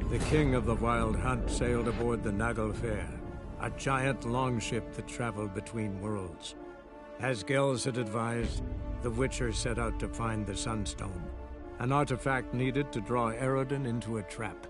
The king of the Wild Hunt sailed aboard the Naglfair, a giant longship that traveled between worlds. As Gels had advised, the Witcher set out to find the Sunstone, an artifact needed to draw Eredin into a trap.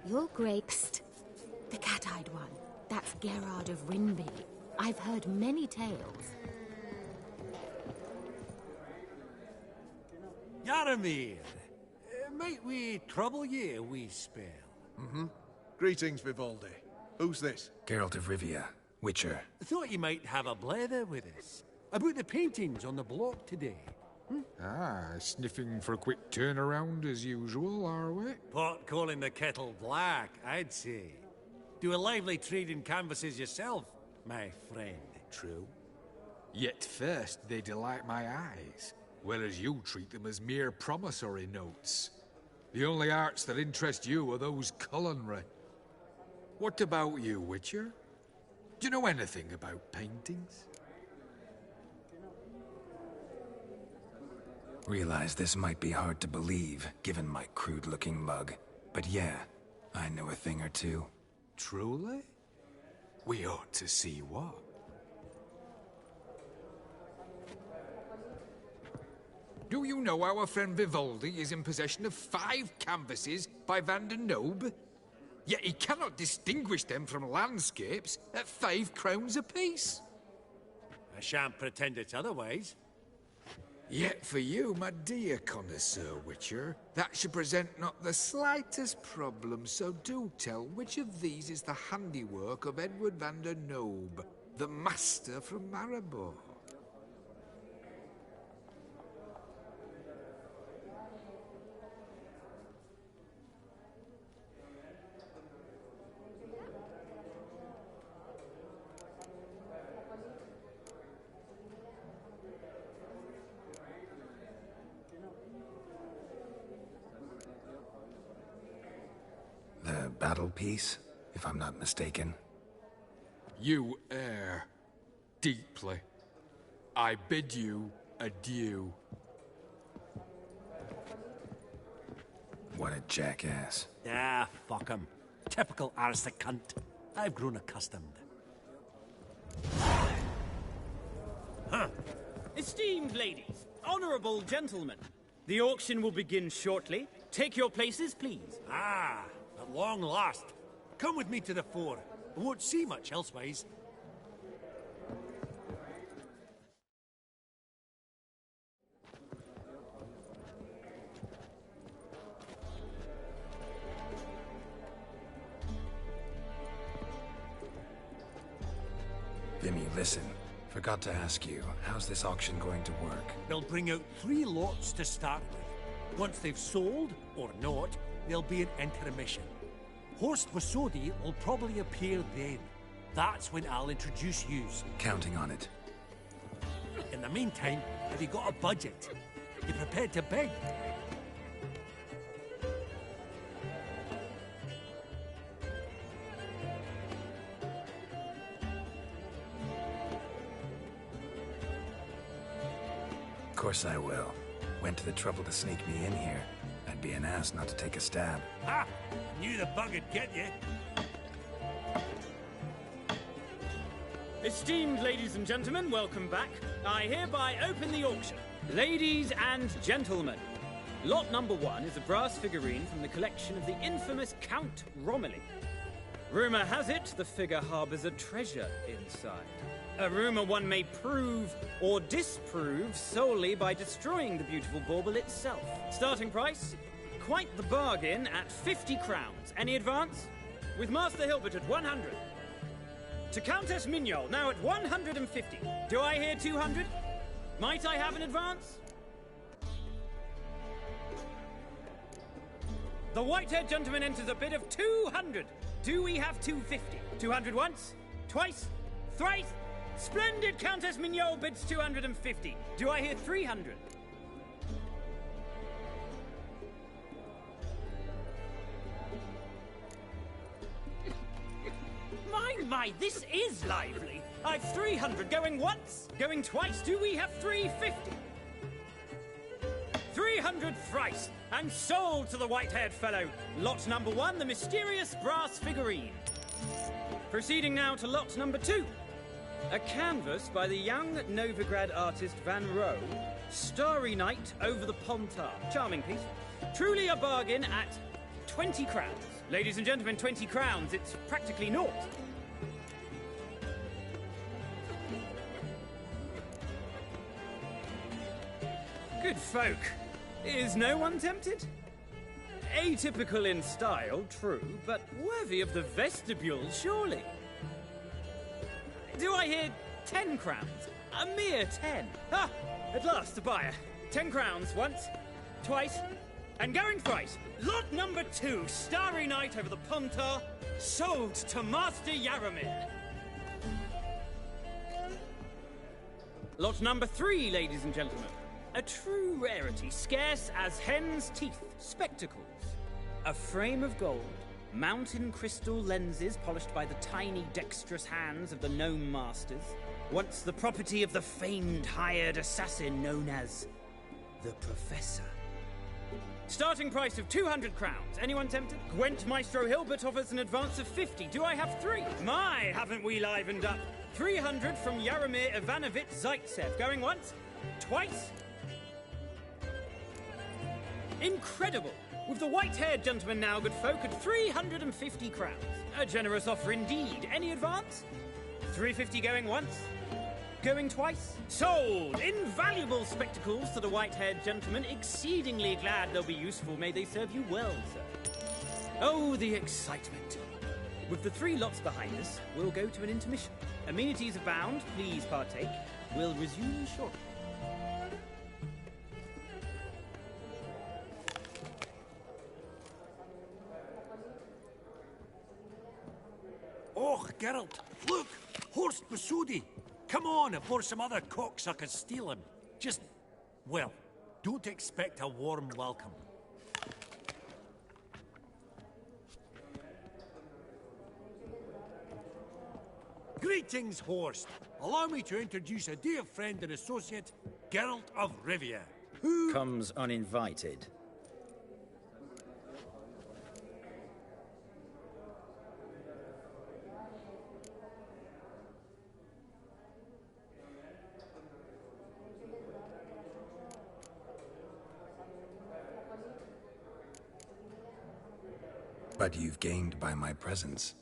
You're Grakst, the cat-eyed one. That's Gerard of Rinby. I've heard many tales. Yaramir, might we trouble ye a wee spell? Greetings, Vivaldi. Who's this? Geralt of Rivia, Witcher. Thought you might have a blether with us. About the paintings on the block today. Sniffing for a quick turnaround as usual, are we? Pot calling the kettle black, I'd say. Do a lively trade in canvases yourself, my friend. True. Yet first they delight my eyes, whereas you treat them as mere promissory notes. The only arts that interest you are those culinary. What about you, Witcher? Do you know anything about paintings? Realize this might be hard to believe, given my crude-looking mug. But yeah, I know a thing or two. Truly? We ought to see what. Do you know our friend Vivaldi is in possession of 5 canvases by Van der Nobe? Yet he cannot distinguish them from landscapes at 5 crowns apiece. I shan't pretend it's otherwise. Yet for you, my dear connoisseur Witcher, that should present not the slightest problem, so do tell which of these is the handiwork of Edward van der Nobe, the master from Maribor. The battle piece, if I'm not mistaken. You err deeply. I bid you adieu. What a jackass. Ah, fuck him. Typical aristocrat. I've grown accustomed. Esteemed ladies, honorable gentlemen, the auction will begin shortly. Take your places, please. Ah, at long last. Come with me to the fore. I won't see much elsewise. Vimy, listen. Forgot to ask you, how's this auction going to work? They'll bring out 3 lots to start with. Once they've sold, or not, there'll be an intermission. Horst Vasodi will probably appear then. That's when I'll introduce yous. Counting on it. In the meantime, have you got a budget? You prepared to beg? Of course I will. Went to the trouble to sneak me in here. I'd be an ass not to take a stab. Ha! Knew the bug would get you. Esteemed ladies and gentlemen, welcome back. I hereby open the auction. Ladies and gentlemen, lot number 1 is a brass figurine from the collection of the infamous Count Romilly. Rumor has it the figure harbors a treasure inside. A rumor one may prove or disprove solely by destroying the beautiful bauble itself. Starting price? Quite the bargain at 50 crowns. Any advance? with Master Hilbert at 100. To Countess Mignol, now at 150. Do I hear 200? Might I have an advance? The white-haired gentleman enters a bid of 200. Do we have 250? 200 once? Twice? Thrice? Splendid Countess Mignol bids 250. Do I hear 300? My, this is lively. I've 300 going once, going twice. Do we have 350? 300 thrice, and sold to the white-haired fellow. Lot number 1, the mysterious brass figurine. Proceeding now to lot number 2. A canvas by the young Novigrad artist Van Rohe, Starry Night over the Pontar. Charming piece. Truly a bargain at 20 crowns. Ladies and gentlemen, 20 crowns. It's practically naught. Good folk. Is no one tempted? Atypical in style, true, but worthy of the vestibule, surely. Do I hear 10 crowns? A mere 10. Ah, at last, a buyer. 10 crowns once, twice, and going thrice. Lot number 2, Starry Night over the Pontar, sold to Master Yaramir. Lot number 3, ladies and gentlemen. A true rarity, scarce as hen's teeth, spectacles. A frame of gold, mountain crystal lenses polished by the tiny dexterous hands of the gnome masters, once the property of the famed hired assassin known as the Professor. Starting price of 200 crowns. Anyone tempted? Gwent Maestro Hilbert offers an advance of 50. Do I have 3? My, haven't we livened up? 300 from Yaramir Ivanovich Zaitsev. Going once? Twice? Incredible! With the white-haired gentleman now, good folk, at 350 crowns. A generous offer indeed. Any advance? 350 going once? Going twice? Sold! Invaluable spectacles to the white-haired gentleman. Exceedingly glad they'll be useful. May they serve you well, sir. Oh, the excitement. With the 3 lots behind us, we'll go to an intermission. Amenities abound. Please partake. We'll resume shortly. Oh, Geralt, look! Horst Basudi! Come on, before some other cocksuckers steal him. Just, well, don't expect a warm welcome. Greetings, Horst. Allow me to introduce a dear friend and associate, Geralt of Rivia, who comes uninvited. But you've gained by my presence.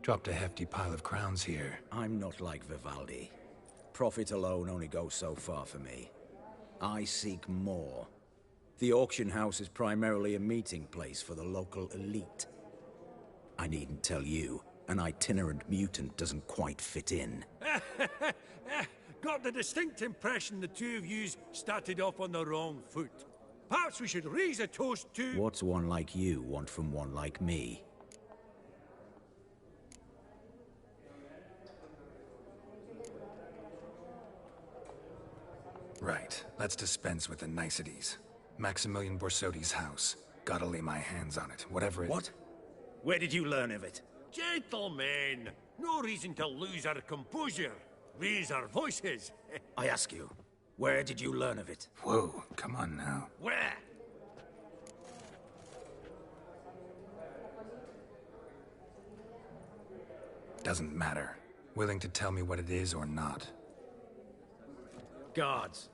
Dropped a hefty pile of crowns here. I'm not like Vivaldi. Profit alone only goes so far for me. I seek more. The auction house is primarily a meeting place for the local elite. I needn't tell you, an itinerant mutant doesn't quite fit in. Got the distinct impression the two of yous started off on the wrong foot. Perhaps we should raise a toast to... What's one like you want from one like me? Right. Let's dispense with the niceties. Maximilian Borsodi's house. Gotta lay my hands on it, whatever it... What? Where did you learn of it? Gentlemen, no reason to lose our composure. Raise our voices. I ask you, where did you learn of it? Whoa, come on now. Where? Doesn't matter. Willing to tell me what it is or not. Guards,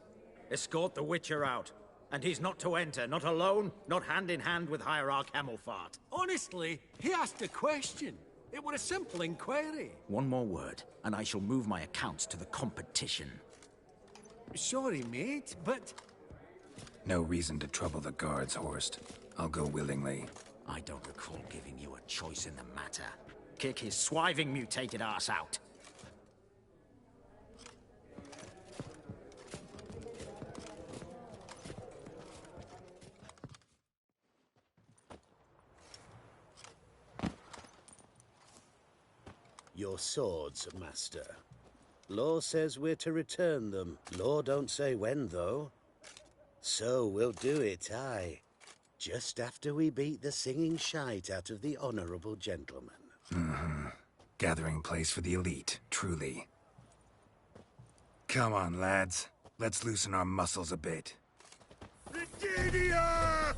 escort the Witcher out. And he's not to enter, not alone, not hand in hand with Hierarch Hamilfart. Honestly, he asked a question. It were a simple inquiry. One more word, and I shall move my accounts to the competition. Sorry, mate, but... No reason to trouble the guards, Horst. I'll go willingly. I don't recall giving you a choice in the matter. Kick his swiving, mutated ass out. Your swords, Master. Law says we're to return them. Law don't say when, though. So we'll do it, aye. Just after we beat the singing shite out of the honorable gentleman. Mm-hmm. Gathering place for the elite, truly. Come on, lads. Let's loosen our muscles a bit. Brigadia!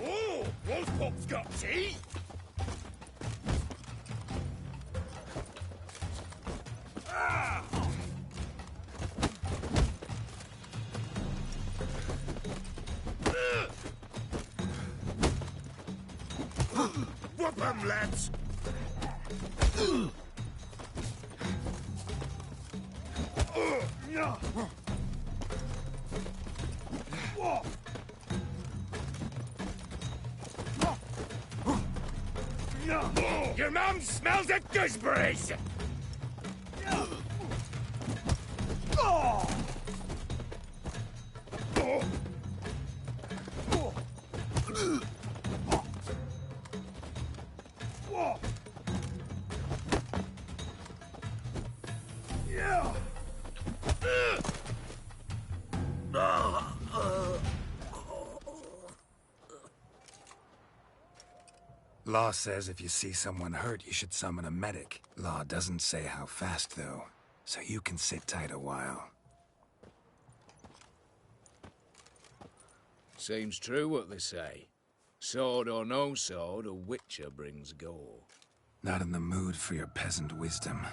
Oh, those pops got teeth! Whoop 'em, lads! Your mum smells of gooseberries! Law says if you see someone hurt, you should summon a medic. Law doesn't say how fast, though, so you can sit tight a while. Seems true what they say. Sword or no sword, a witcher brings gore. Not in the mood for your peasant wisdom.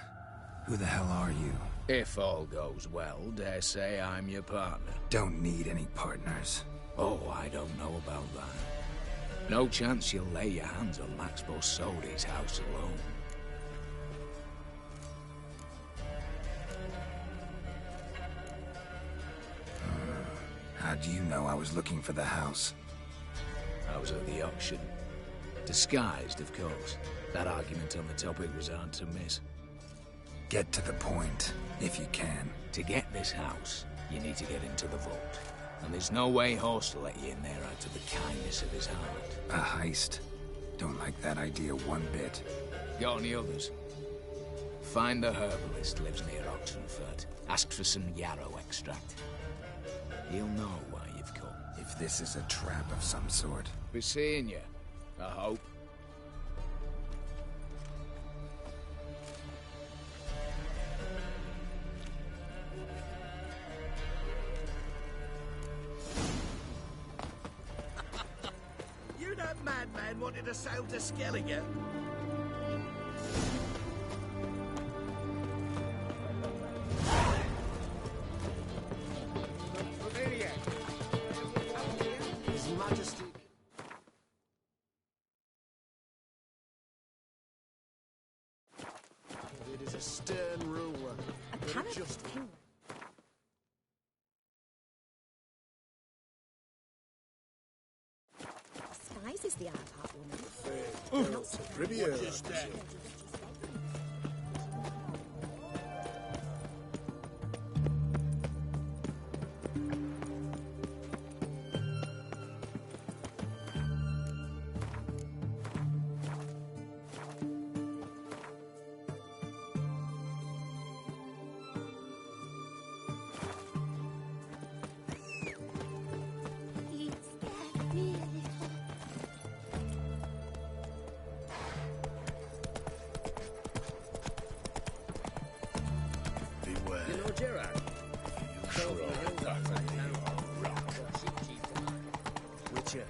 Who the hell are you? If all goes well, dare say I'm your partner. Don't need any partners. Oh, I don't know about that. No chance you'll lay your hands on Max Bosodi's house alone. How do you know I was looking for the house? I was at the auction. Disguised, of course. That argument on the topic was hard to miss. Get to the point, if you can. To get this house, you need to get into the vault. And there's no way Horst will let you in there out of the kindness of his heart. A heist? Don't like that idea one bit. Got any others? Find the herbalist lives near Oxenfurt. Ask for some yarrow extract. He'll know why you've come. If this is a trap of some sort. Be seeing you, I hope. That madman wanted to sail to Skellige. His Majesty. It is a stern rule. A Just Spies is the Ironheart woman. Not so Trivia. Gerard. Witcher.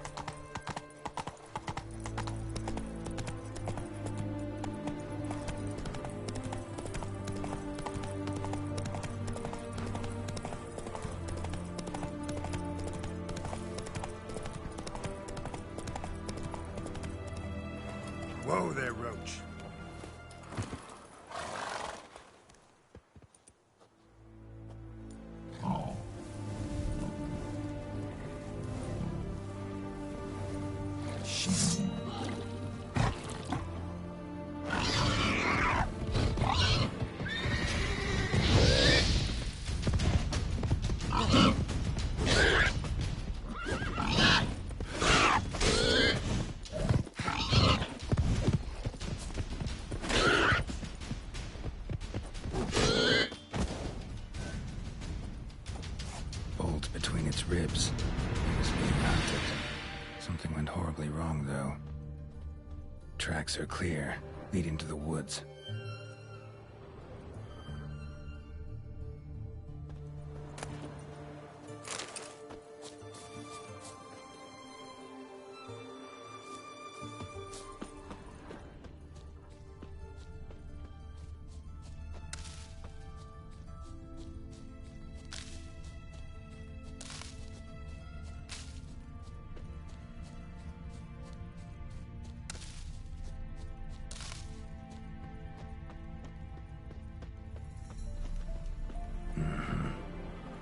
its ribs. It was being hunted. Something went horribly wrong, though. Tracks are clear, leading to the woods.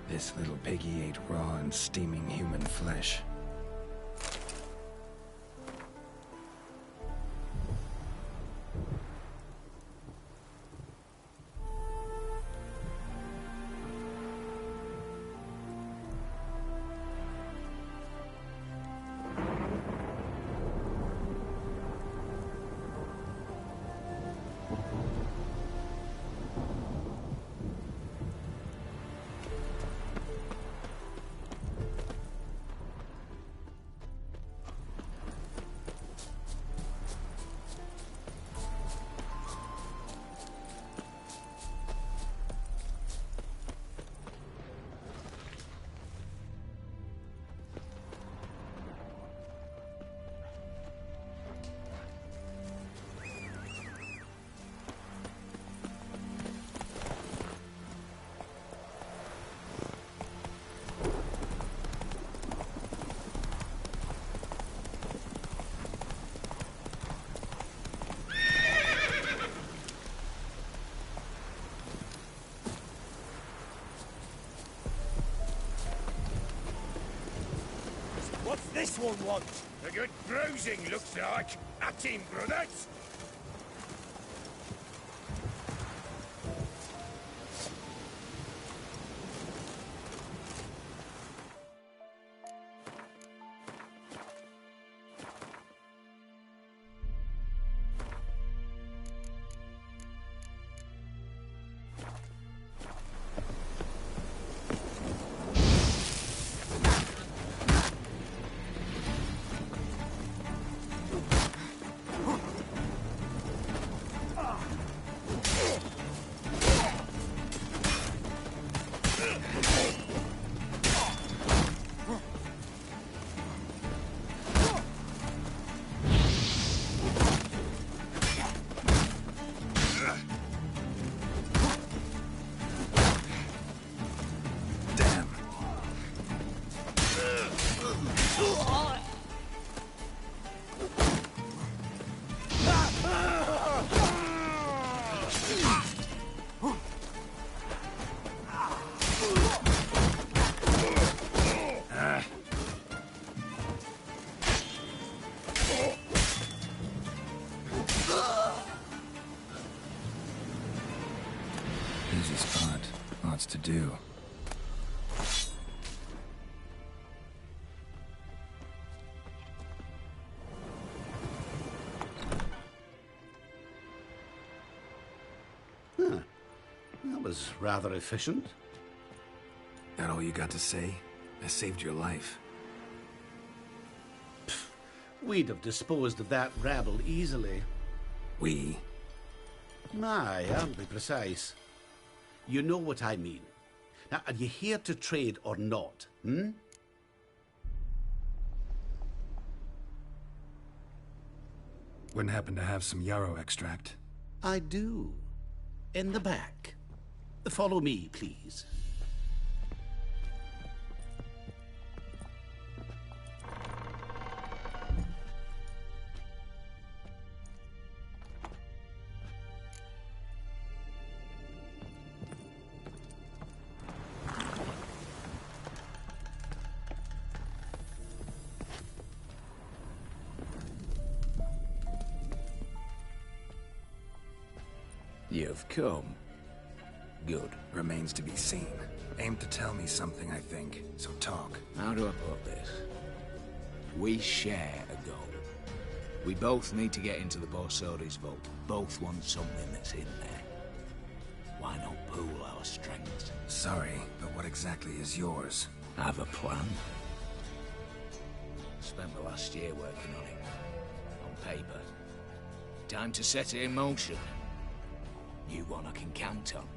This little piggy ate raw and steaming human flesh. What's this one want? A good bruising, looks like. At him, brothers! Busy spot. Lots to do. Huh. That was rather efficient. That all you got to say? I saved your life. We'd have disposed of that rabble easily. We? Aye, I'll be precise. You know what I mean. Now, are you here to trade or not, hmm? Wouldn't happen to have some yarrow extract? I do. In the back. Follow me, please. You've come. Good. Remains to be seen. Aim to tell me something, I think. So talk. How do I put this? We share a goal. We both need to get into the Borsodi's vault. Both want something that's in there. Why not pool our strengths? Sorry, but what exactly is yours? have a plan. Spent the last year working on it. On paper. Time to set it in motion. New one I can count on.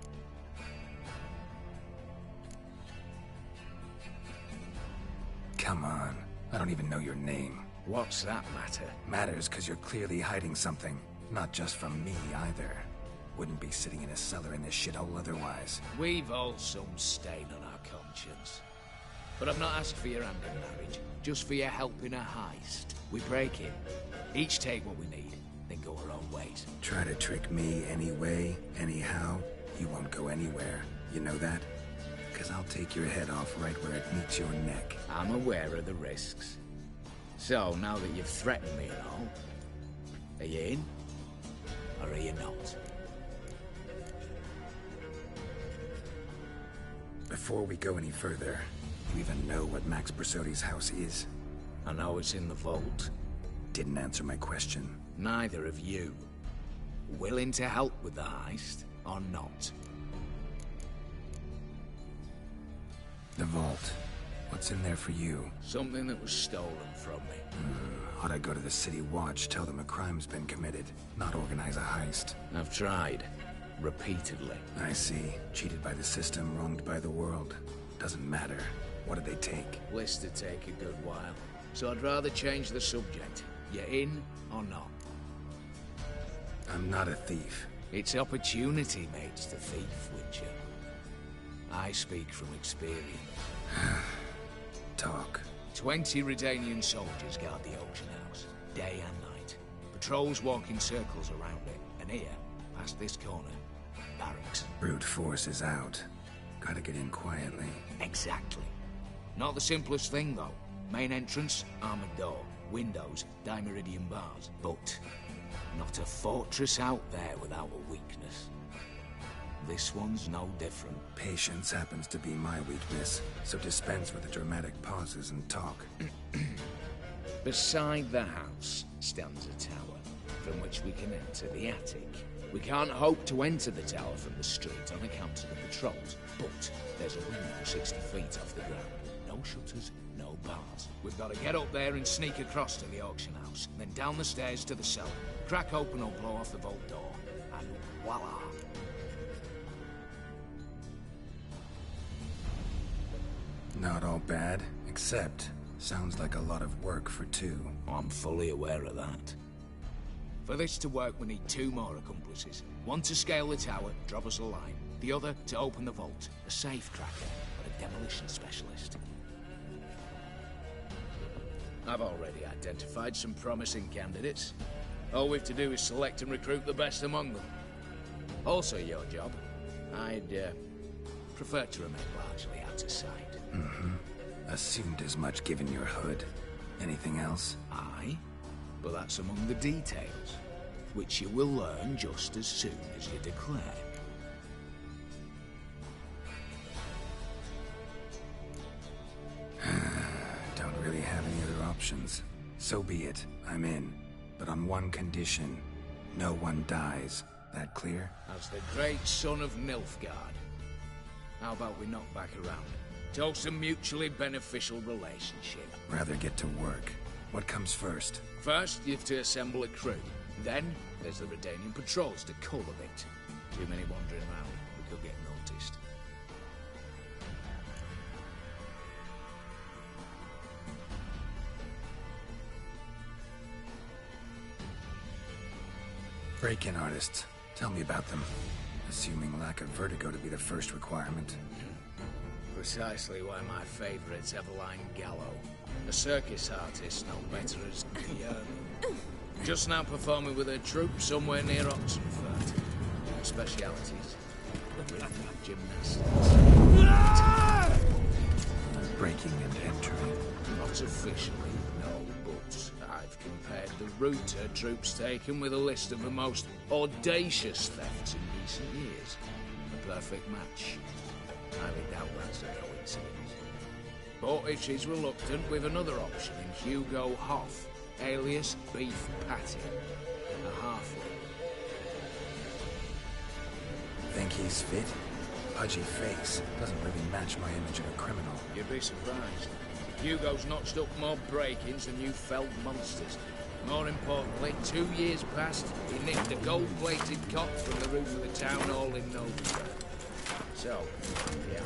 Come on. I don't even know your name. What's that matter? Matters because you're clearly hiding something. Not just from me, either. Wouldn't be sitting in a cellar in this shithole otherwise. We've all some stain on our conscience. But I've not asked for your hand in marriage, just for your help in a heist. We break in, each take what we need, then go our own ways. Try to trick me anyway, anyhow, you won't go anywhere. You know that? Because I'll take your head off right where it meets your neck. I'm aware of the risks. So, now that you've threatened me and all, are you in? Or are you not? Before we go any further, you even know what Max Brasodi's house is? I know it's in the vault. Didn't answer my question. Neither of you. Willing to help with the heist, or not? The vault. What's in there for you? Something that was stolen from me. Ought I go to the City Watch, tell them a crime's been committed, not organize a heist? I've tried. Repeatedly. I see. Cheated by the system, wronged by the world. Doesn't matter. What did they take? List to take a good while. So I'd rather change the subject. You in or not? I'm not a thief. It's opportunity makes the thief, Witcher. I speak from experience. Talk. 20 Redanian soldiers guard the auction house, day and night. Patrols walk in circles around it, and here, past this corner, barracks. Brute force is out. Gotta get in quietly. Exactly. Not the simplest thing, though. Main entrance, armored door. Windows, dimeridian bars. But not a fortress out there without a weakness. This one's no different. Patience happens to be my weakness, so dispense with the dramatic pauses and talk. Beside the house stands a tower, from which we can enter the attic. We can't hope to enter the tower from the street on account of the patrols, but there's a window 60 feet off the ground. No shutters, no bars. We've got to get up there and sneak across to the auction house, then down the stairs to the cellar, crack open or blow off the vault door, and voila! Not all bad, except sounds like a lot of work for two. I'm fully aware of that. For this to work, we need 2 more accomplices. One to scale the tower, drop us a line. The other to open the vault, a safe cracker, or a demolition specialist. I've already identified some promising candidates. All we've to do is select and recruit the best among them. Also your job. I'd prefer to remain largely out of sight. Assumed as much given your hood. Anything else? Aye, but that's among the details, which you will learn just as soon as you declare. Don't really have any other options. So be it. I'm in. But on one condition. No one dies. That clear? As the great son of Nilfgaard. How about we knock back around? Toast a mutually beneficial relationship. Rather get to work. What comes first? First, you have to assemble a crew. Then, there's the Redanian patrols to cull a bit. Too many wandering around. We could get noticed. Break-in artists. Tell me about them. Assuming lack of vertigo to be the first requirement. Precisely why my favourite's Eveline Gallo. A circus artist known better as Guillermo. Just now performing with her troupe somewhere near Oxenfurt. Her specialities, rhythmic gymnastics. Breaking and entering. Not officially, no, but I've compared the route her troupe's taken with a list of the most audacious thefts in recent years. A perfect match. Highly doubt that's a coincidence. But if she's reluctant, we've another option in Hugo Hoff, alias Beef Patty, a halfling. Think he's fit? pudgy face doesn't really match my image of a criminal. You'd be surprised. Hugo's notched up more break-ins than you felled monsters. More importantly, 2 years past, he nicked a gold-plated cot from the roof of the town hall in Melovybez. So, yeah.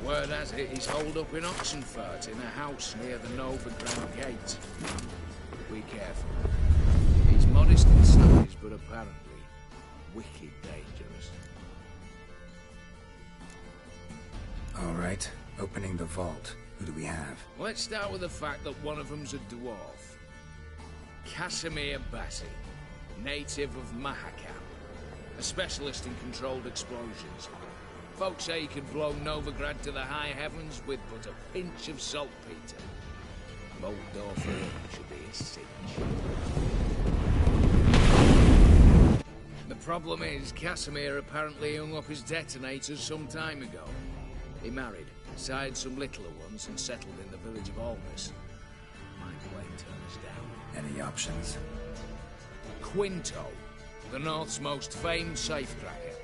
Word has it he's holed up in Oxenfurt in a house near the Novigrad gate. Be careful. He's modest in size, but apparently wicked dangerous. All right, opening the vault. Who do we have? Let's start with the fact that one of them's a dwarf. Casimir Bassi, native of Mahakam, a specialist in controlled explosions. Folks say he could blow Novigrad to the high heavens with but a pinch of saltpeter. Bolt door for him should be a cinch. The problem is, Casimir apparently hung up his detonators some time ago. He married, sired some littler ones, and settled in the village of Almas. Might blame turn us down. Any options? Quinto, the North's most famed safecracker.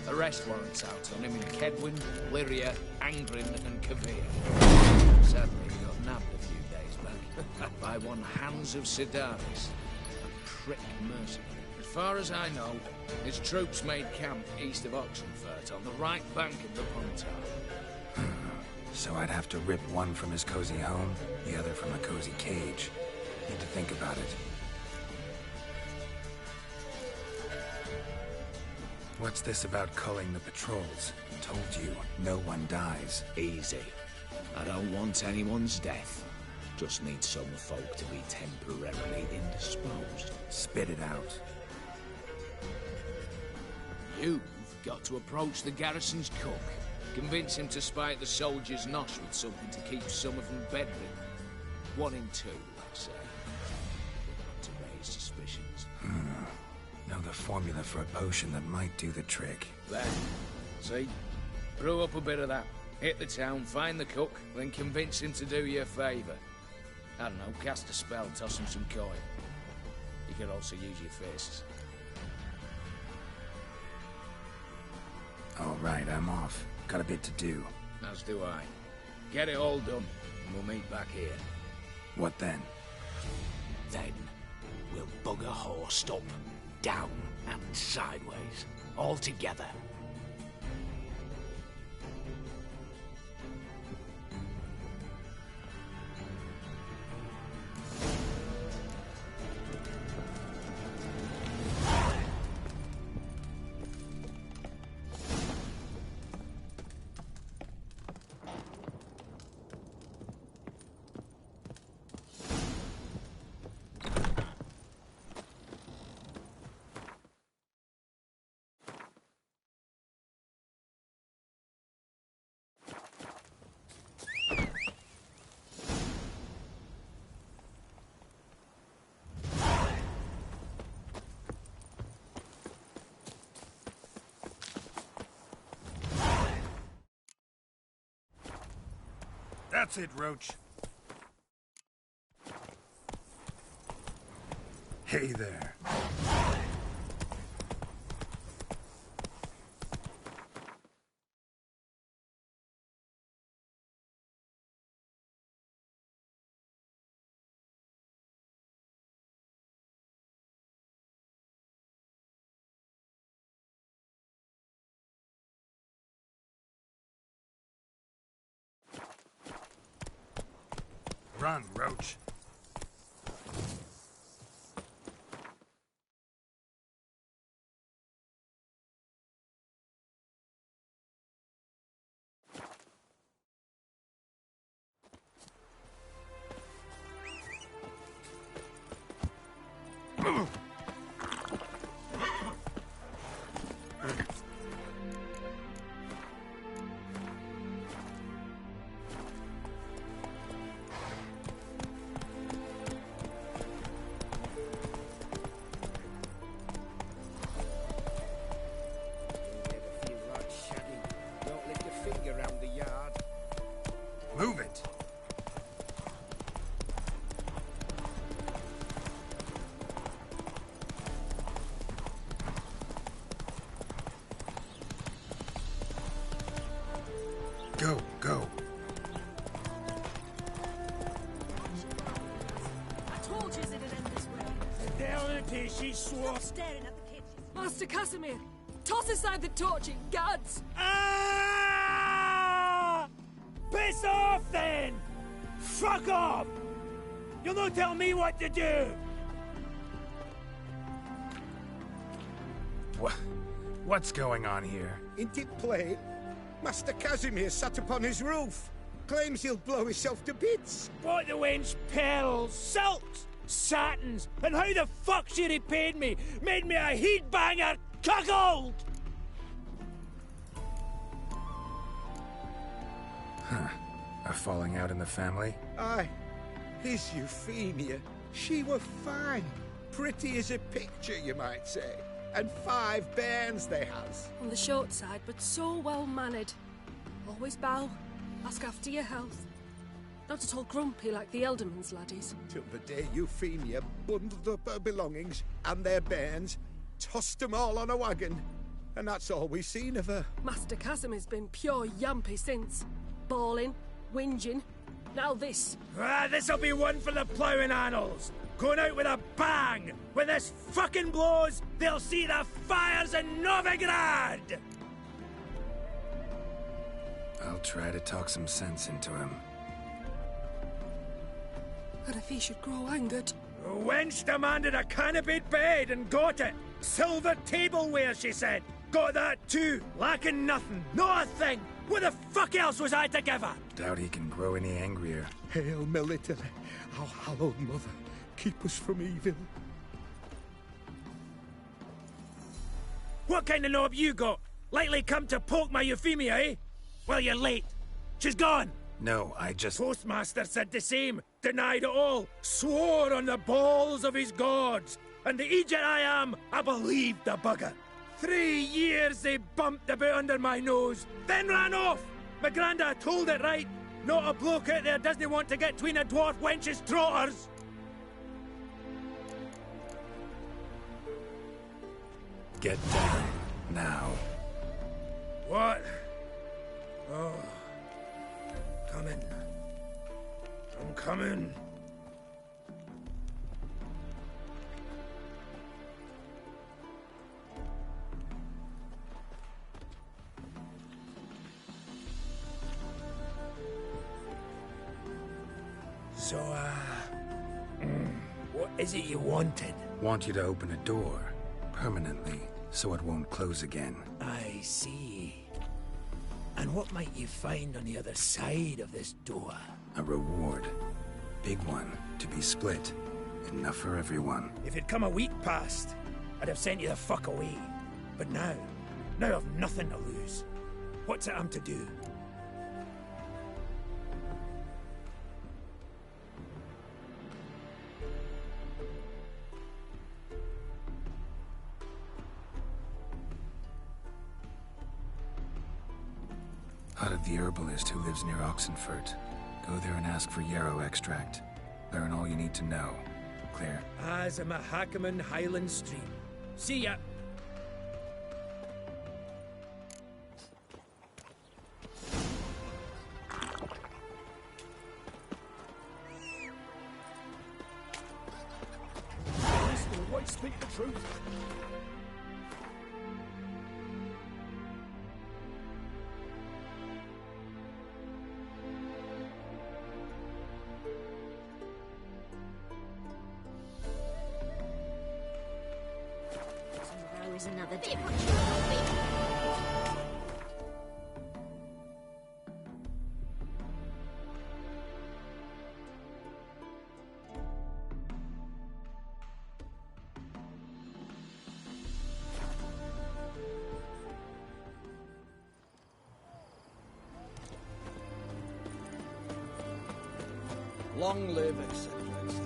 Arrest warrants out on him in Kedwin, Lyria, Angrin, and Kavir. Sadly, he got nabbed a few days back by one Hans of Sidaris, a prick mercenary. As far as I know, his troops made camp east of Oxenfurt on the right bank of the Puntar. So I'd have to rip one from his cozy home, the other from a cozy cage. Need to think about it. What's this about culling the patrols? Told you, no one dies. Easy. I don't want anyone's death. Just need some folk to be temporarily indisposed. Spit it out. You've got to approach the garrison's cook. Convince him to spite the soldiers' nosh with something to keep some of them bedridden. 1 in 2, let's say. To raise suspicions. Know the formula for a potion that might do the trick. There. See? Brew up a bit of that. Hit the town, find the cook, then convince him to do you a favour. I don't know, cast a spell, toss him some coin. You could also use your fists. All right, I'm off. Got a bit to do. As do I. Get it all done, and we'll meet back here. What then? Then, we'll bugger horsed up, down and sideways, all together. That's it, Roach. Hey there. Run, Roach. Go, go. I told you it'd end this way. Fidelity, she swore. Staring at the kitchen. Master Casimir, toss aside the torch, it gads. Ah! Piss off then! Fuck off! You'll not tell me what to do! What's going on here? Ain't it plain? Master Casimir sat upon his roof. Claims he'll blow himself to bits. Bought the wench pearls, silks, satins, and how the fuck she repaid me? Made me a heat-banger cuckold! Huh. A falling out in the family? Aye. His Euphemia, she were fine. Pretty as a picture, you might say. And 5 bairns they has. On the short side, but so well-mannered. Always bow, ask after your health. Not at all grumpy like the Elderman's laddies. Till the day Euphemia bundled up her belongings and their bairns, tossed them all on a wagon. And that's all we've seen of her. Master Casimir's been pure yampy since. Bawling, whinging, now this. Ah, this'll be one for the ploughing annals. Going out with a bang! When this fucking blows, they'll see the fires in Novigrad! I'll try to talk some sense into him. And if he should grow angered? The wench demanded a canopied bed and got it. Silver tableware, she said. Got that too. Lacking nothing. Not a thing. What the fuck else was I to give her? Doubt he can grow any angrier. Hail Military, our hallowed mother. Keep us from evil. What kind of knob you got? Likely come to poke my Euphemia, eh? Well, you're late. She's gone. No, I just... Postmaster said the same. Denied it all. Swore on the balls of his gods. And the Egypt I am, I believed the bugger. 3 years they bumped about under my nose, then ran off. My granda told it right. Not a bloke out there doesn't want to get between a dwarf wench's trotters. Get down. Now. What? Oh. Coming. I'm coming. So, what is it you wanted? Want you to open a door. Permanently, so it won't close again. I see. And what might you find on the other side of this door? A reward. Big one, to be split. Enough for everyone. If it'd come a week past, I'd have sent you the fuck away. But now I've nothing to lose. What's it I'm to do? Hut of the herbalist who lives near Oxenfurt. Go there and ask for yarrow extract. Learn all you need to know. Clear? As a Mahakaman Highland Stream. See ya! Why speak the truth? Tomorrow is another day. Long live, etc., etc.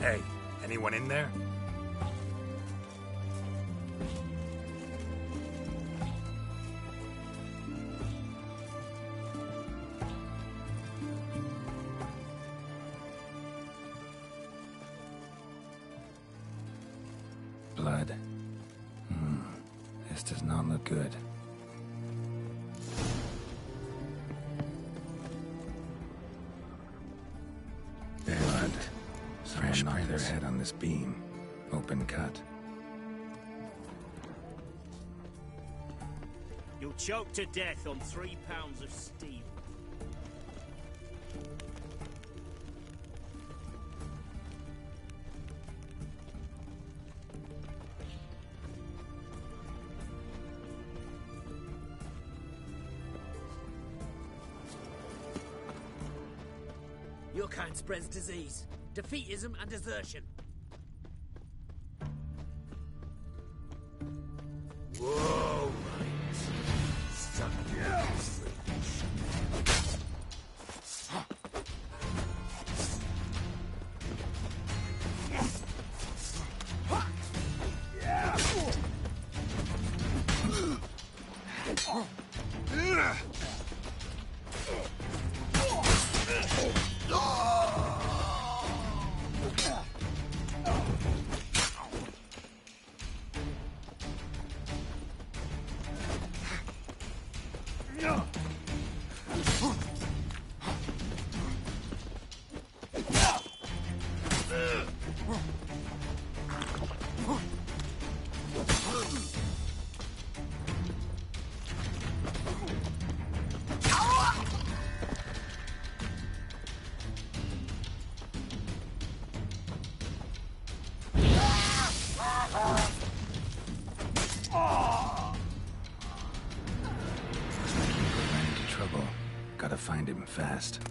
Hey, anyone in there? Blood. This does not look good. Blood. Someone knocked their head on this beam. Open cut. You'll choke to death on 3 pounds of steel. Your kind spreads disease, defeatism and desertion. Whoa, right. Suck your sleep. Gotta find him fast.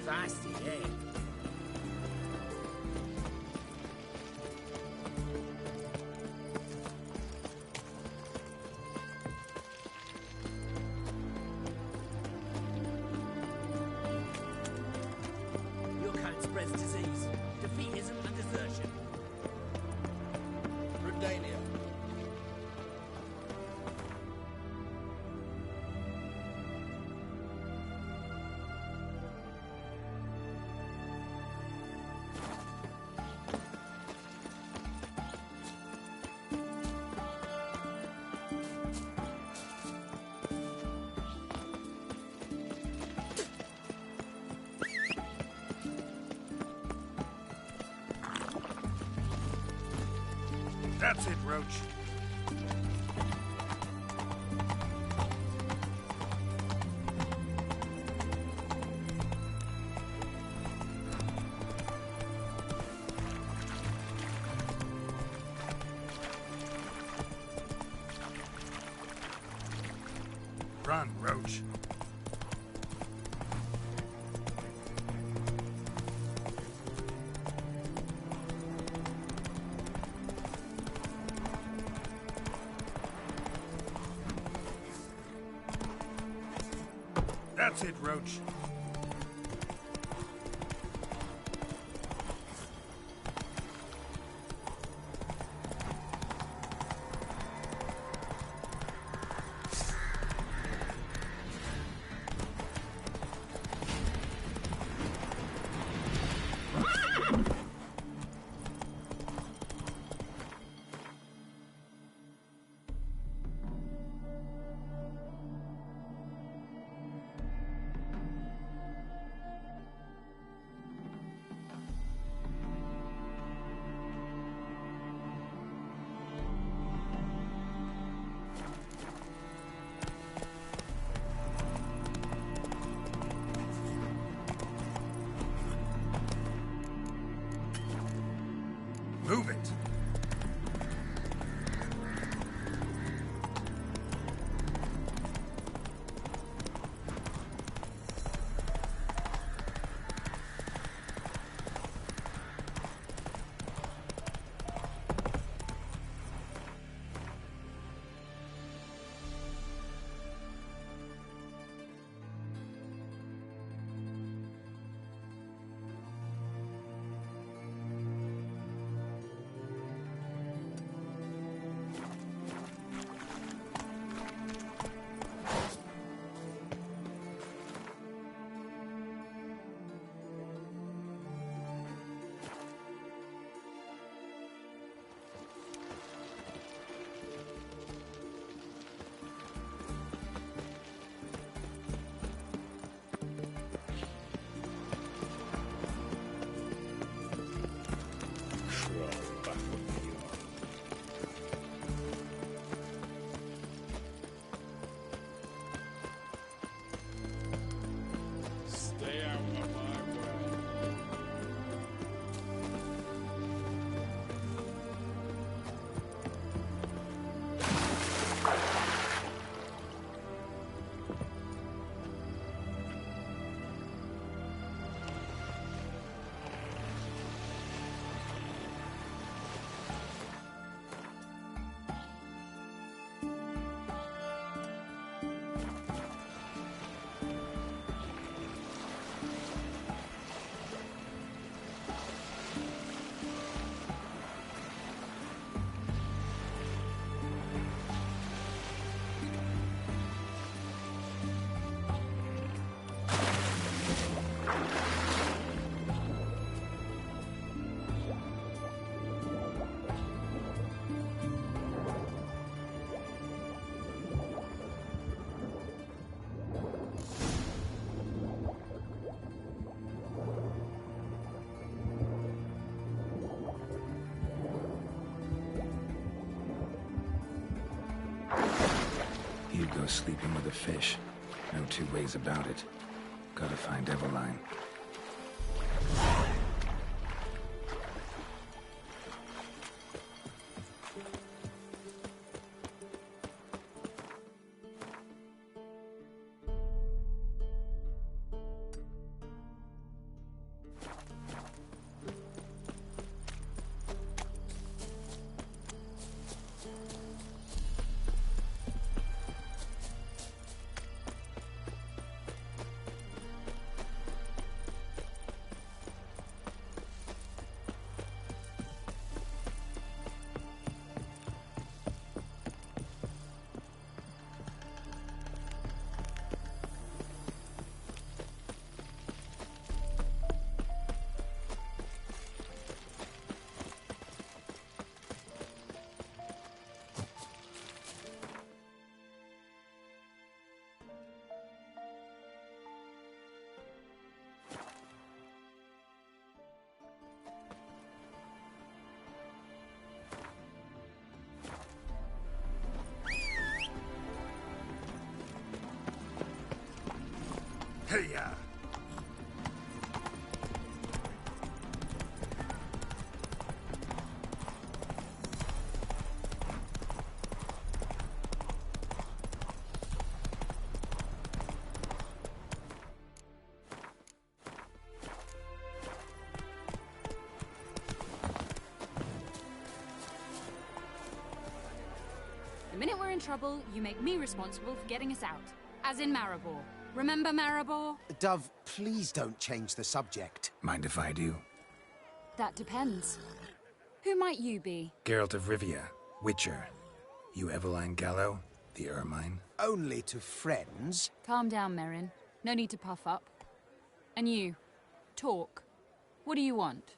Feisty, eh? Your kind spreads disease, defeatism and desertion. Redalia. That's it, Roach. Run, Roach. That's it, Roach. Move it. Crawl back under your Stay out of my way. Hugo sleeping with a fish. No two ways about it. Gotta find Eveline. Hey-ya! The minute we're in trouble, you make me responsible for getting us out. As in Maribor. Remember Maribor? Dove, please don't change the subject. Mind if I do? That depends. Who might you be? Geralt of Rivia, Witcher. You Eveline Gallo, the Ermine? Only to friends. Calm down, Merrin. No need to puff up. And you, talk. What do you want?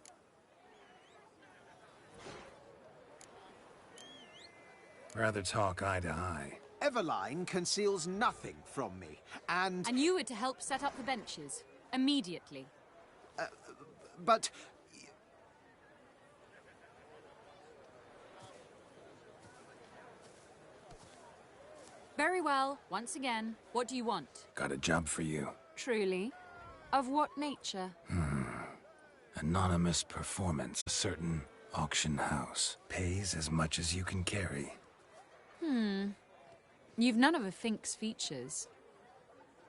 Rather talk eye to eye. Eveline conceals nothing from me, and... And you were to help set up the benches. Immediately. But... Very well. Once again, what do you want? Got a job for you. Truly? Of what nature? Anonymous performance. A certain auction house. Pays as much as you can carry. You've none of a Fink's features.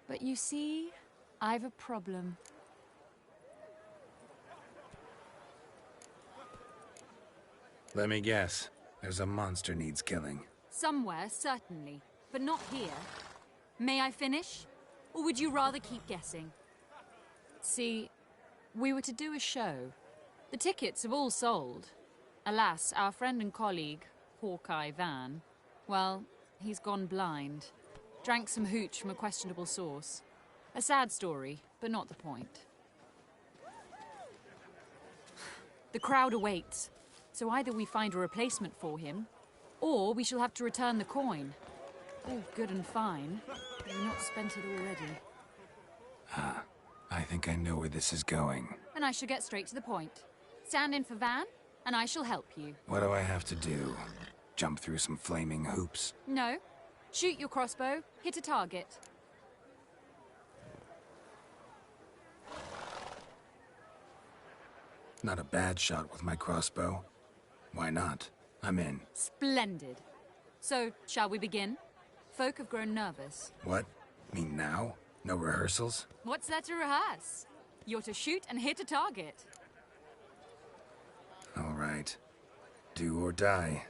But you see, I've a problem. Let me guess. There's a monster needs killing. Somewhere, certainly. But not here. May I finish? Or would you rather keep guessing? See, we were to do a show. The tickets have all sold. Alas, our friend and colleague, Hawkeye Van, well, he's gone blind. Drank some hooch from a questionable source. A sad story, but not the point. The crowd awaits, so either we find a replacement for him, or we shall have to return the coin. All good and fine, but we've not spent it already. I think I know where this is going. And I shall get straight to the point. Stand in for Van, and I shall help you. What do I have to do? Jump through some flaming hoops? No. Shoot your crossbow, hit a target. Not a bad shot with my crossbow. Why not? I'm in. Splendid. So, shall we begin? Folk have grown nervous. What? Mean now? No rehearsals? What's there to rehearse? You're to shoot and hit a target. All right. Do or die.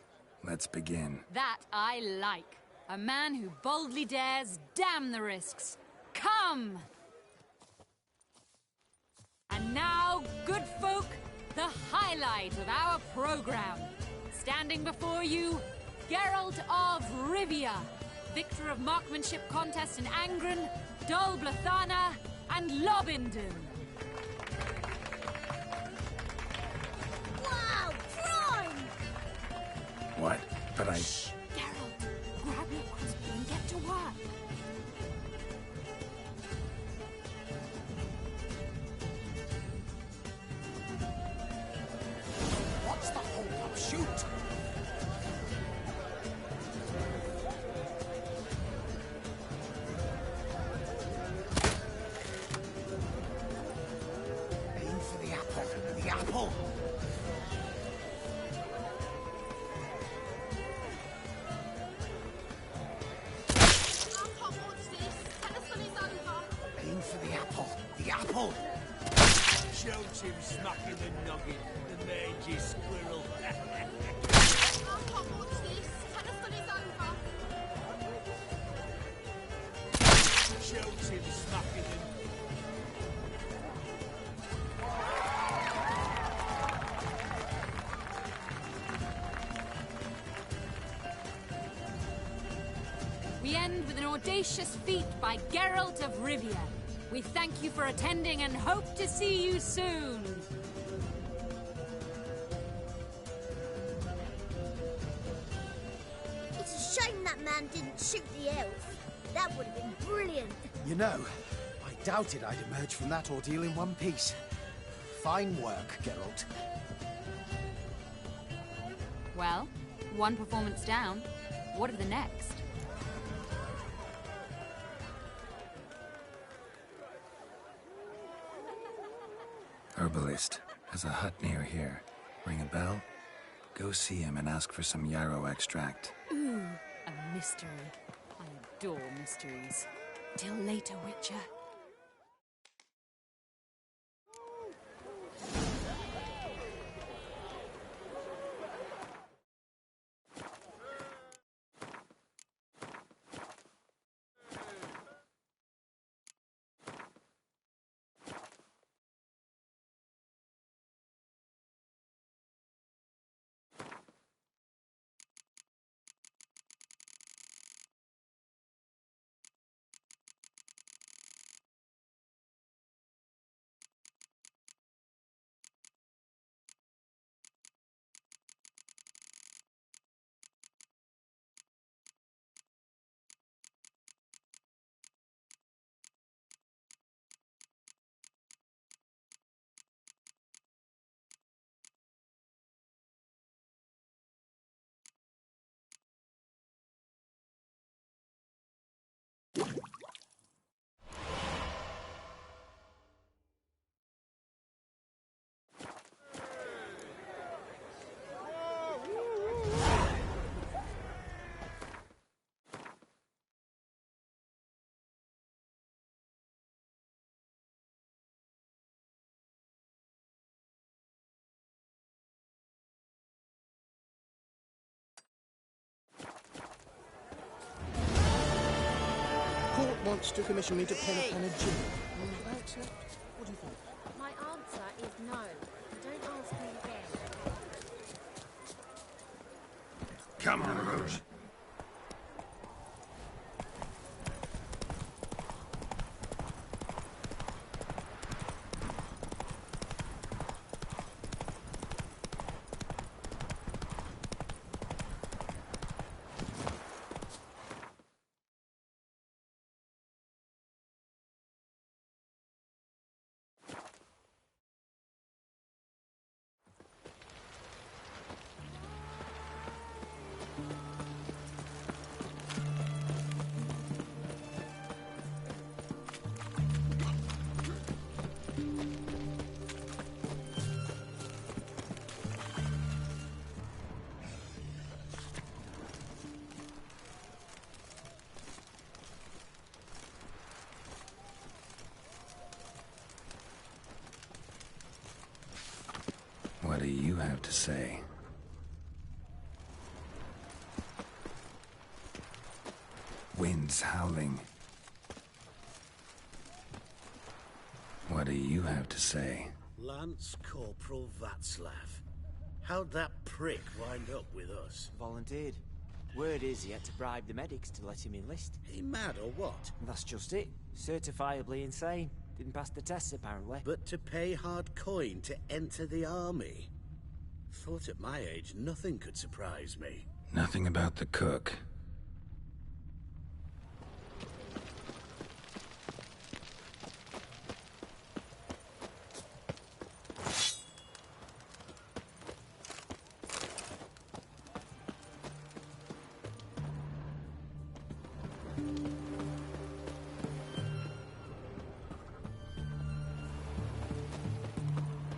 Let's begin. That I like. A man who boldly dares, damn the risks. Come! And now, good folk, the highlight of our program. Standing before you, Geralt of Rivia, victor of marksmanship contests in Angren, Dol Blathana, and Lobindon. Wow, prime! What? But I... Shh! Geralt, grab your crossbow and get to work. What's the hold-up? Shoot! Aim for the apple. The apple! Aim for the apple. The apple! Shout him smacking the noggin, the mangy squirrel. Shout him smacking the... We end with an audacious feat by Geralt of Rivia. We thank you for attending and hope to see you soon. It's a shame that man didn't shoot the elf. That would have been brilliant. You know, I doubted I'd emerge from that ordeal in one piece. Fine work, Geralt. Well, one performance down. What of the next? Herbalist. Has a hut near here. Ring a bell? Go see him and ask for some yarrow extract. Ooh, a mystery. I adore mysteries. Till later, Witcher. Court wants to commission me to pen a panegyric. Will I accept? What do you think? My answer is no. Don't ask me again. Come on, Rouge. to say? Winds howling. What do you have to say? Lance Corporal Václav. How'd that prick wind up with us? Volunteered. Word is he had to bribe the medics to let him enlist. He mad or what? That's just it. Certifiably insane. Didn't pass the tests, apparently. But to pay hard coin to enter the army? Thought at my age nothing could surprise me. Nothing about the cook.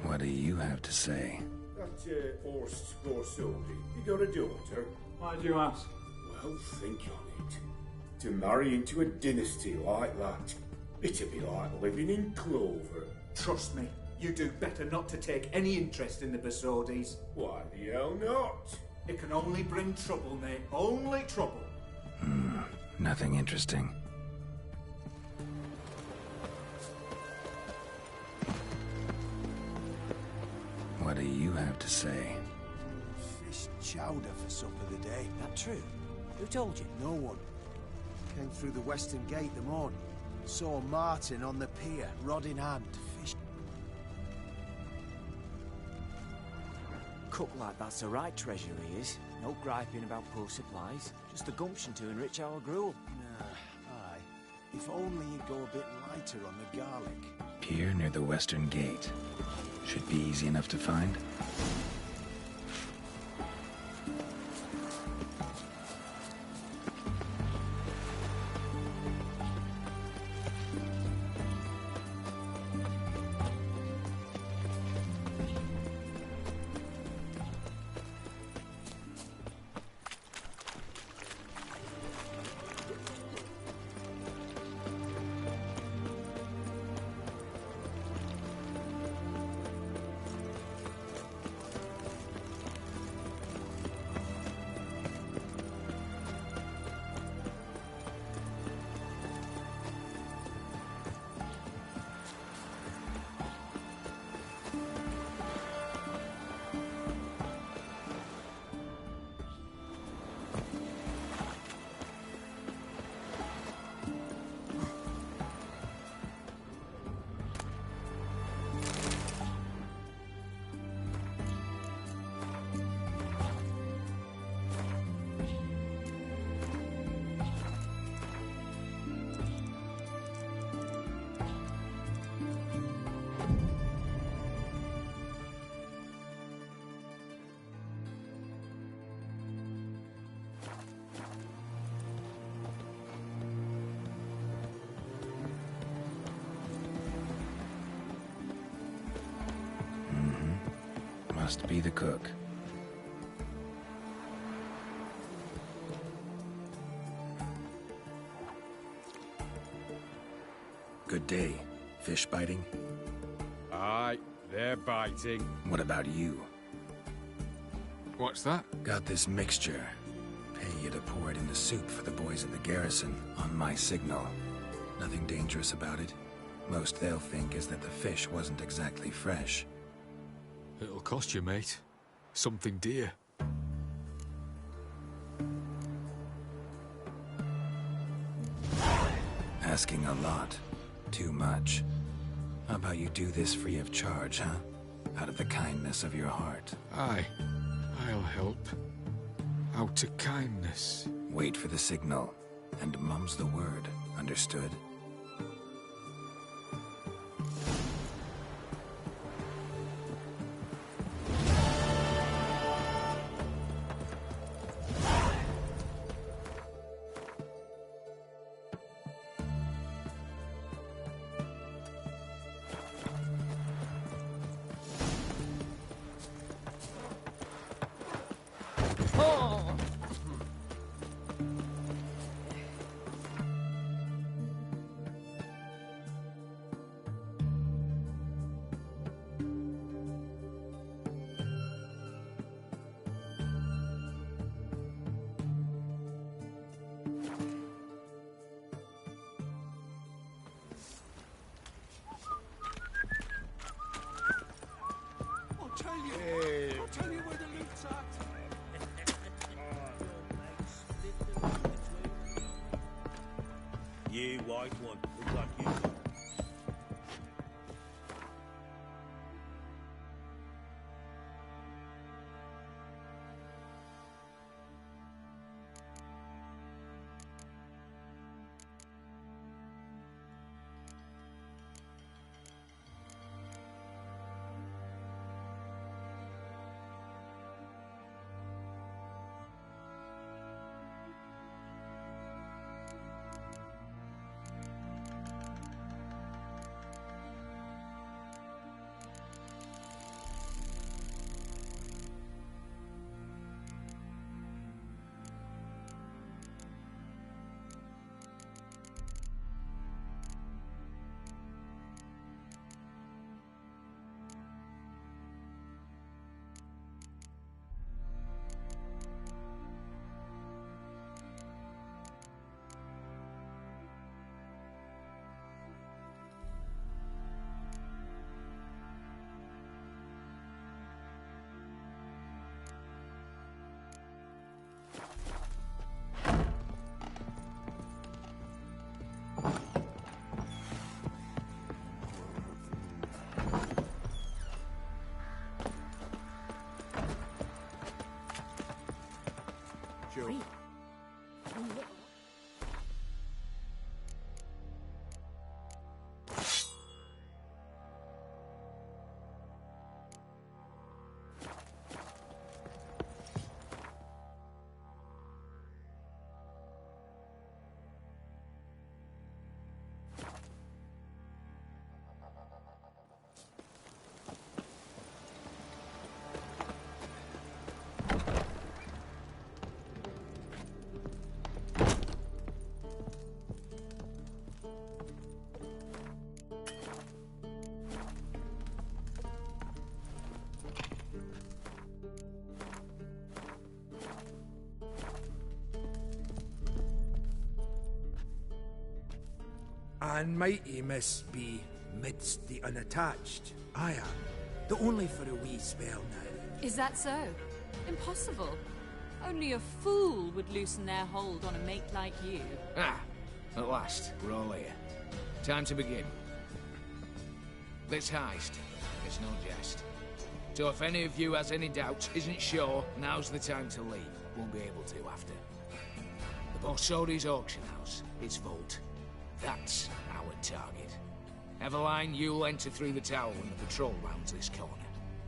What do you have to say? That Horst Scorsese, he got a daughter. Why'd you ask? Well, think on it. To marry into a dynasty like that, it'd be like living in clover. Trust me, you do better not to take any interest in the Besodis. Why the hell not? It can only bring trouble, mate. Only trouble. Nothing interesting. What do you have to say? Fish chowder for supper the day. That true? Who told you? No one. Came through the western gate the morning. Saw Martin on the pier, rod in hand. Fish. Cook like that's the right treasure he is. No griping about poor supplies. Just the gumption to enrich our gruel. Nah, aye. If only he'd go a bit lighter on the garlic. Pier near the western gate. Should be easy enough to find. Must be the cook. Good day. Fish biting? Aye, they're biting. What about you? What's that? Got this mixture. Pay you to pour it in the soup for the boys in the garrison, on my signal. Nothing dangerous about it. Most they'll think is that the fish wasn't exactly fresh. It'll cost you, mate. Something dear. Asking a lot. Too much. How about you do this free of charge, huh? Out of the kindness of your heart. Aye. I'll help. Out of kindness. Wait for the signal. And mum's the word. Understood? white one. Looks like you. And mighty miss be midst the unattached. I am, though only for a wee spell now. Is that so? Impossible. Only a fool would loosen their hold on a mate like you. Ah, at last, we're all here. Time to begin. This heist, it's no jest. So if any of you has any doubts, isn't sure, now's the time to leave. Won't be able to after. The Borsodi's auction house, its vault. That's our target. Eveline, you'll enter through the tower when the patrol rounds this corner.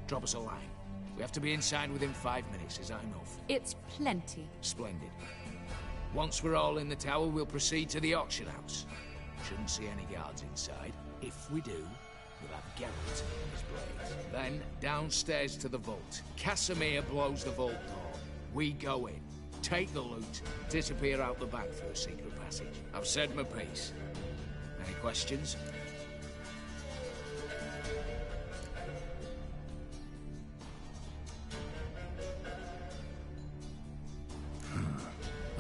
Drop us a line. We have to be inside within 5 minutes, is that enough? It's plenty. Splendid. Once we're all in the tower, we'll proceed to the auction house. Shouldn't see any guards inside. If we do, we'll have Geralt in his blades. Then, downstairs to the vault. Casimir blows the vault door. We go in, take the loot, disappear out the back through a secret passage. I've said my piece. Any questions?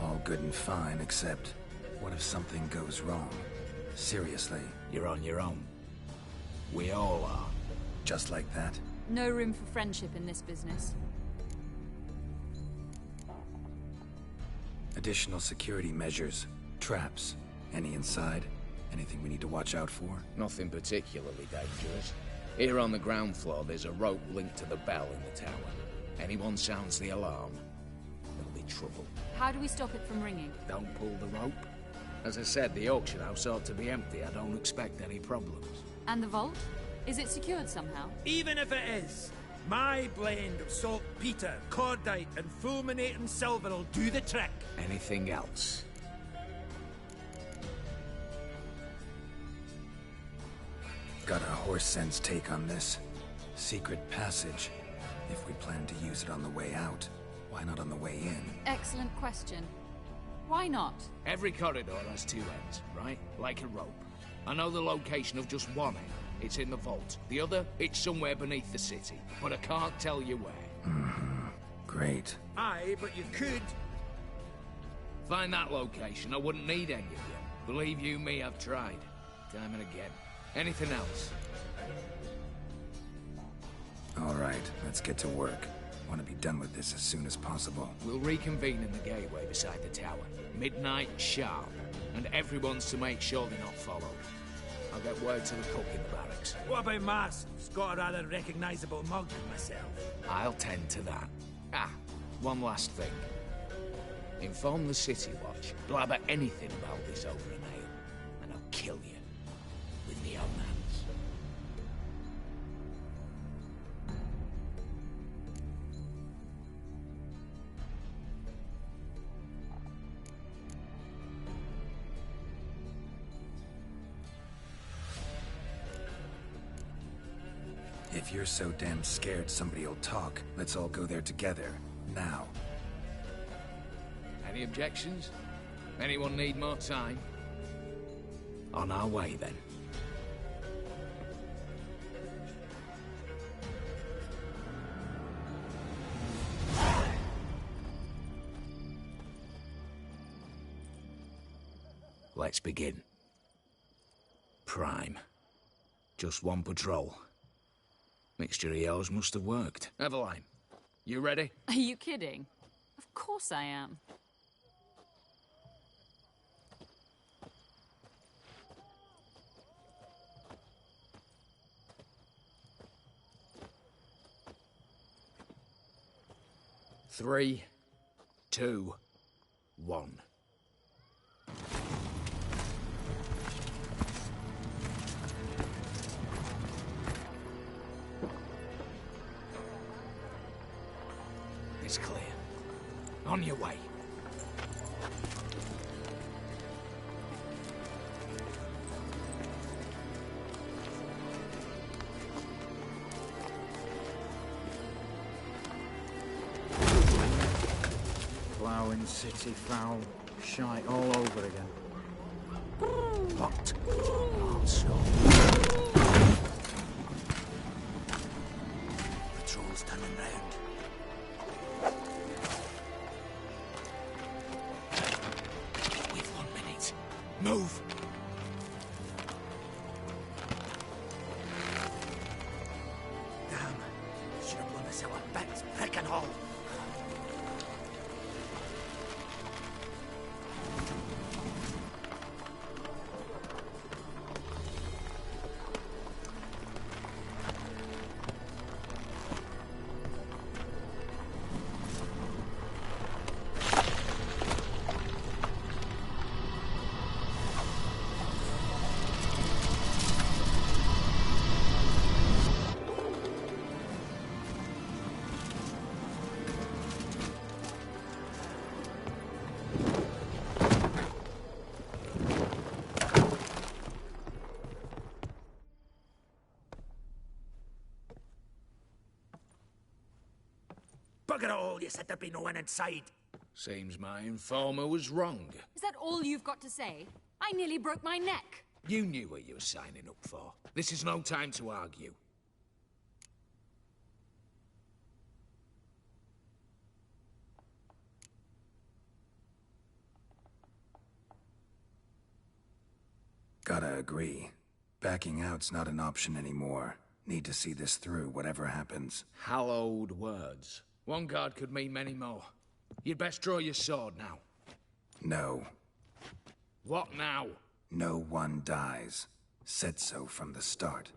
All good and fine, except what if something goes wrong? Seriously. You're on your own. We all are. Just like that? No room for friendship in this business. Additional security measures, traps. Any inside? Anything we need to watch out for? Nothing particularly dangerous. Here on the ground floor, there's a rope linked to the bell in the tower. Anyone sounds the alarm, there'll be trouble. How do we stop it from ringing? Don't pull the rope. As I said, the auction house ought to be empty. I don't expect any problems. And the vault? Is it secured somehow? Even if it is, my blend of saltpeter, cordite, and fulminating silver will do the trick. Anything else? Got a horse sense take on this. Secret passage. If we plan to use it on the way out, why not on the way in? Excellent question. Why not? Every corridor has two ends, right? Like a rope. I know the location of just one end. It's in the vault. The other, it's somewhere beneath the city. But I can't tell you where. Great. Aye, but you could. Find that location, I wouldn't need any of you. Believe you me, I've tried. Time and again. Anything else? All right, let's get to work. Want to be done with this as soon as possible. We'll reconvene in the gateway beside the tower. Midnight sharp. And everyone's to make sure they're not followed. I'll get word to the cook in the barracks. What about Mars? He's got a rather recognisable mug myself. I'll tend to that. Ah, one last thing. Inform the City Watch. Blabber anything about this over an ale, and I'll kill you with my own hands. If you're so damn scared somebody'll talk, let's all go there together. Now. Any objections? Anyone need more time? On our way, then. Let's begin. Prime. Just one patrol. Mixture of yours must have worked. Eveline, you ready? Are you kidding? Of course I am. Three, 2, 1. It's clear. On your way. Ploughing city foul, shite all over again. What? Also. Patrol's turning round. We've 1 minute. Move! Damn. Should have blown us out a bit. Frickin' hole. Bugger all, you said there'd be no one inside. Seems my informer was wrong. Is that all you've got to say? I nearly broke my neck. You knew what you were signing up for. This is no time to argue. Gotta agree. Backing out's not an option anymore. Need to see this through, whatever happens. Hallowed words. One guard could mean many more. You'd best draw your sword now. No. What now? No one dies. Said so from the start.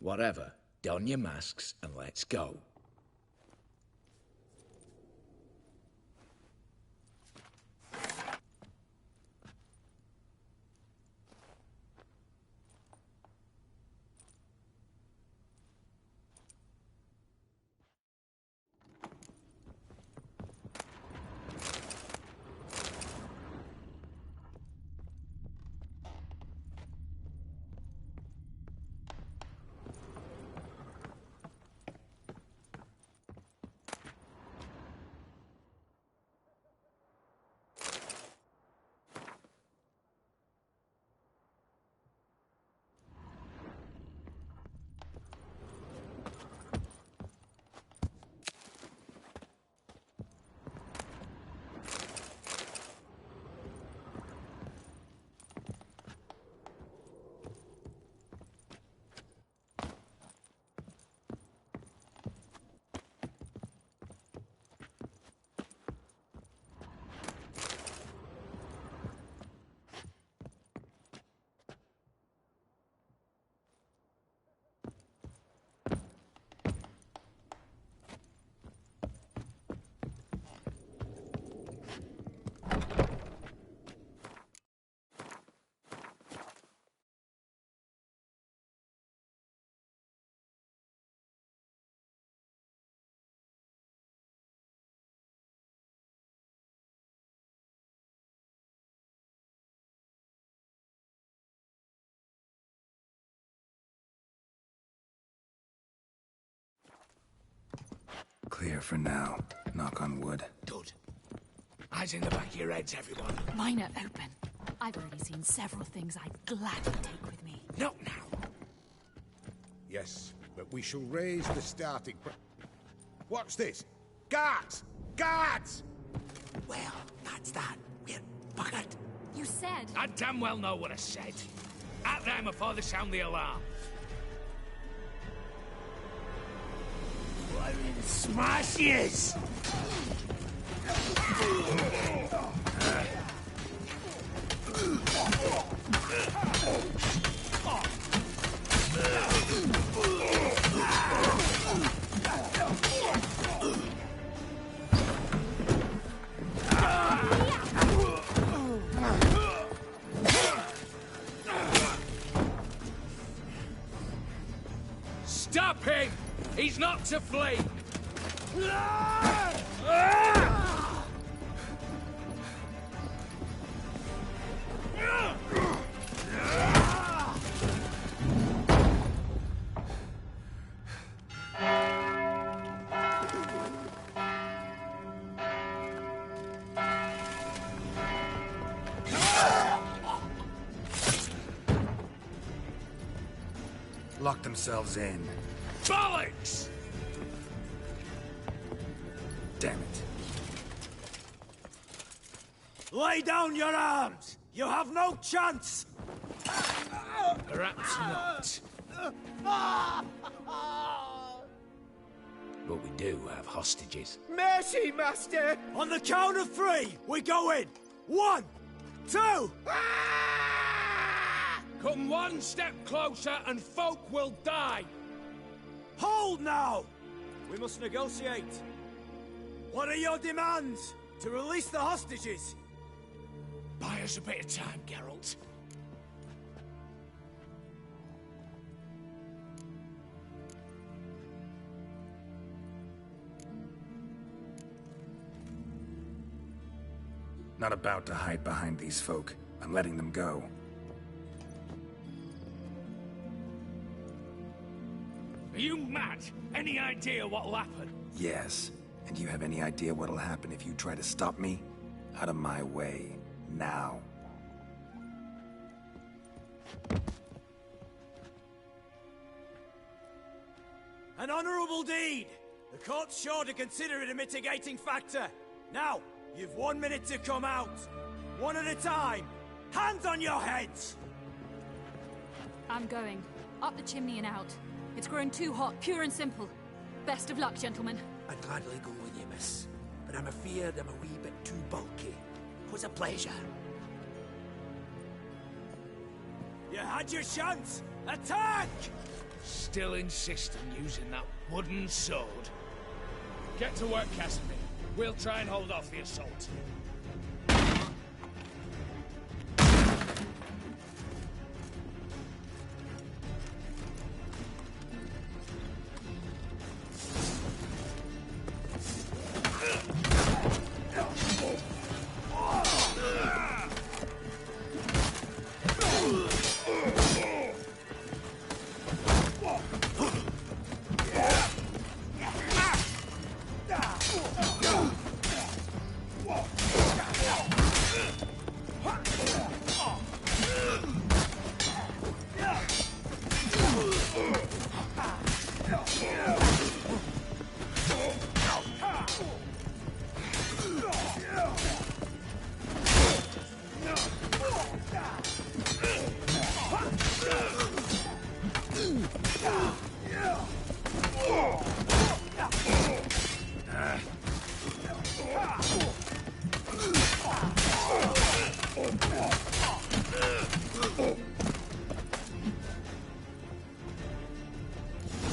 Whatever. Don your masks and let's go. Clear for now. Knock on wood. Good. Eyes in the back of your heads, everyone. Mine are open. I've already seen several things I'd gladly take with me. Not now. Yes, but we shall raise the starting What's this? Guards! Guards! Well, that's that. We're buggered. You said... I damn well know what I said. At them before they sound the alarm. What in smashes? Stop him! He's not to flee! Lock themselves in. Bollocks! Damn it. Lay down your arms! You have no chance! Perhaps not. But we do have hostages. Mercy, Master! On the count of 3, we go in! 1, 2... Come one step closer and folk will die! Hold now! We must negotiate. What are your demands? To release the hostages? Buy us a bit of time, Geralt. Not about to hide behind these folk. I'm letting them go. Are you mad? Any idea what'll happen? Yes. And you have any idea what'll happen if you try to stop me? Out of my way. Now. An honorable deed! The court's sure to consider it a mitigating factor. Now, you've 1 minute to come out. One at a time. Hands on your heads! I'm going. Up the chimney and out. It's grown too hot, pure and simple. Best of luck, gentlemen. I'd gladly go with you, miss. But I'm afeard I'm a wee bit too bulky. 'Twas a pleasure. You had your chance! Attack! Still insist on using that wooden sword. Get to work, Casimir. We'll try and hold off the assault.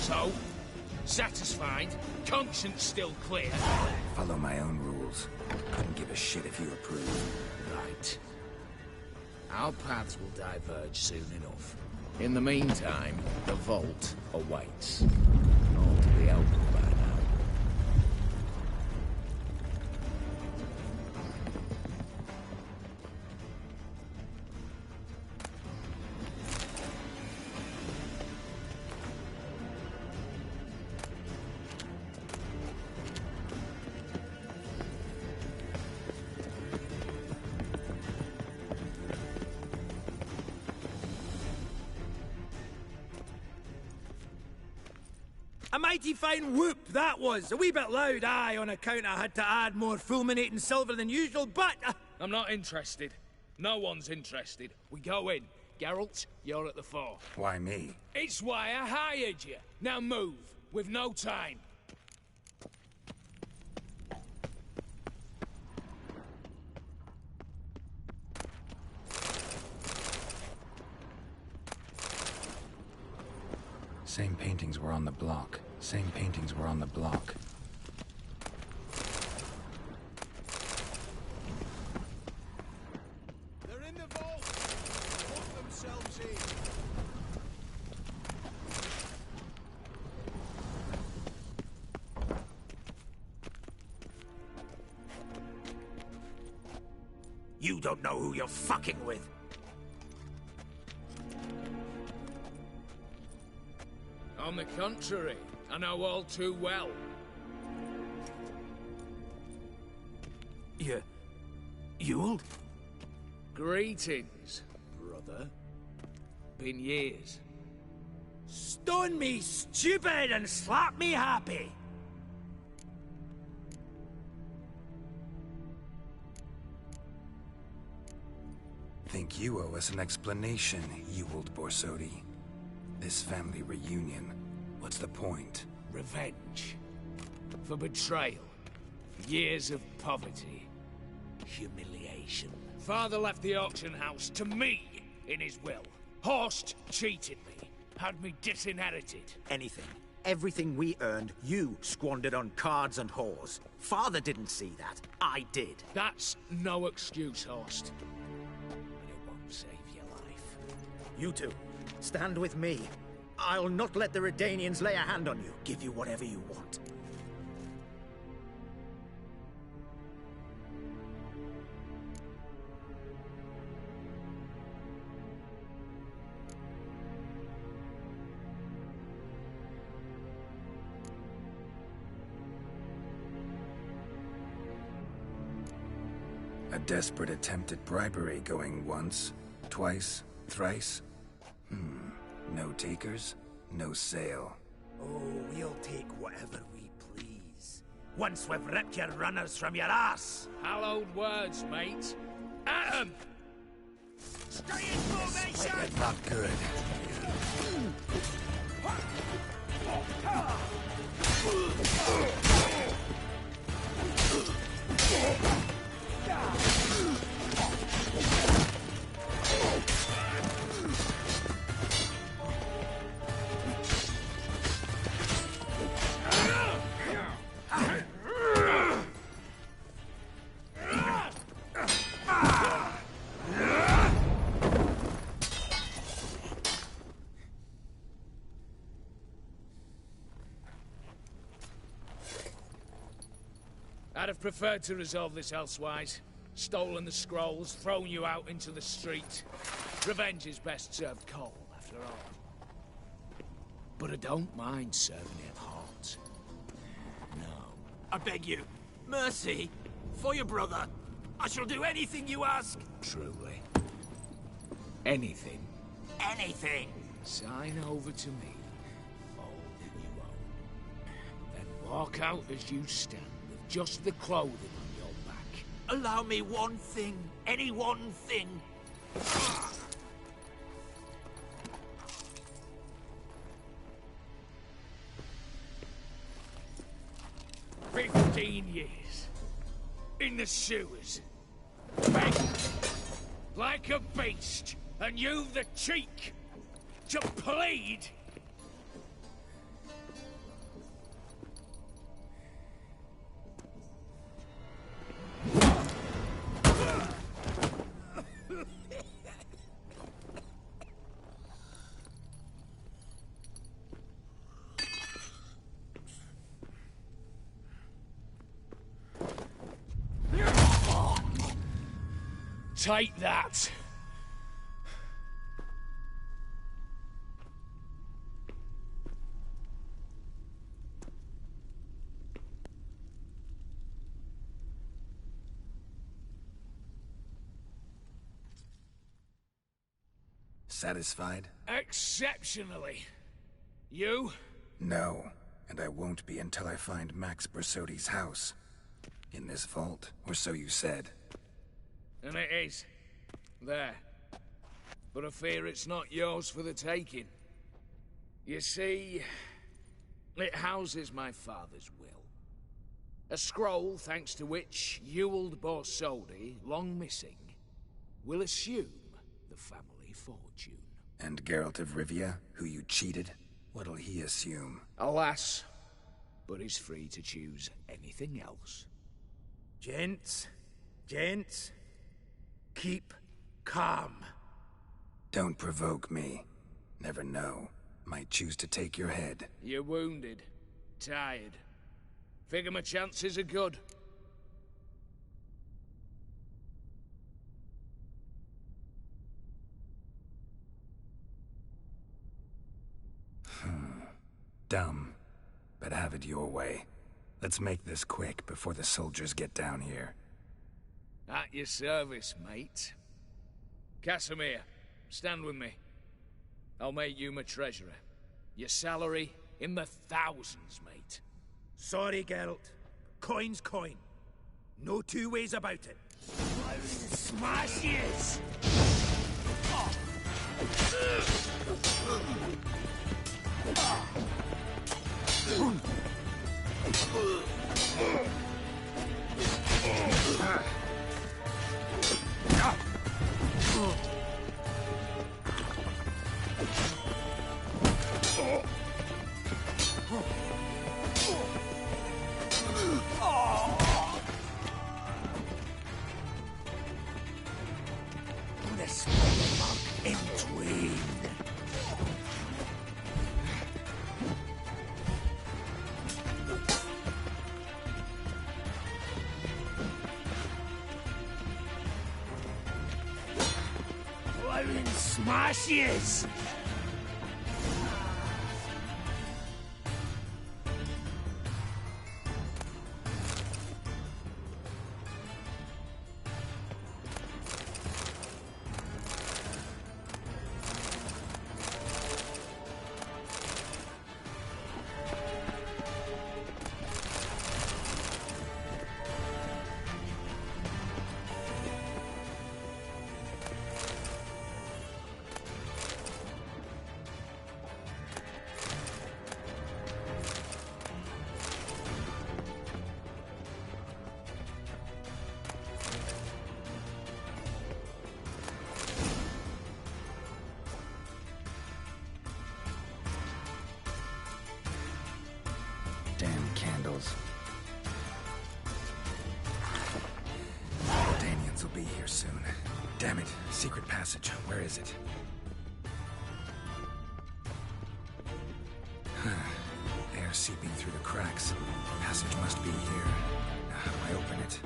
So, satisfied? Conscience still clear? Follow my own rules. Couldn't give a shit if you approve. Right. Our paths will diverge soon enough. In the meantime, the vault awaits. All to be opened by now. mighty fine whoop that was. A wee bit loud, aye, on account I had to add more fulminating silver than usual, but... I'm not interested. No one's interested. We go in. Geralt, you're at the fore. Why me? It's why I hired you. Now move. We've no time. Same paintings were on the block. Same paintings were on the block. They're in the vault! Put themselves in! You don't know who you're fucking with. On the contrary, I know all too well. You'll? Greetings, brother. Been years. Stone me stupid and slap me happy! Think you owe us an explanation, Ewald Borsodi. This family reunion, what's the point? Revenge. For betrayal. Years of poverty. Humiliation. Father left the auction house to me in his will. Horst cheated me. Had me disinherited. Anything. Everything we earned, you squandered on cards and whores. Father didn't see that. I did. That's no excuse, Horst. But it won't save your life. You two, stand with me. I'll not let the Redanians lay a hand on you. Give you whatever you want. A desperate attempt at bribery going once, twice, thrice. No takers, no sale. Oh, we'll take whatever we please. Once we've ripped your runners from your ass! Hallowed words, mate. At 'em! Stay in formation! Not good. I'd have preferred to resolve this elsewise. Stolen the scrolls, thrown you out into the street. Revenge is best served cold, after all. But I don't mind serving it hot. No. I beg you, mercy, for your brother. I shall do anything you ask. Truly. Anything. Anything. Sign over to me all that you own. Then walk out as you stand, with just the clothing on your back. Allow me one thing. Any one thing. 15 years. In the sewers. Begging. Like a beast. And you've the cheek to plead. Take that. Satisfied? Exceptionally. You? No. and I won't be until I find Max Bersodi's house. In this vault, or so you said. And it is. There. But I fear it's not yours for the taking. You see, it houses my father's will. A scroll thanks to which Ewald Borsodi, long missing, will assume the family fortune. And Geralt of Rivia, who you cheated? What'll he assume? Alas, but he's free to choose anything else. Gents, keep calm. Don't provoke me. Never know. Might choose to take your head. You're wounded, tired. Figure my chances are good. Dumb, but have it your way. Let's make this quick before the soldiers get down here. At your service, mate. Casimir, stand with me. I'll make you my treasurer. Your salary in the thousands, mate. Sorry, Geralt. Coin's coin. No two ways about it. Smash yes! Smash yes! Damn candles. Danians will be here soon. Damn it. Secret passage. Where is it? Air seeping through the cracks. Passage must be here. Now, how do I open it?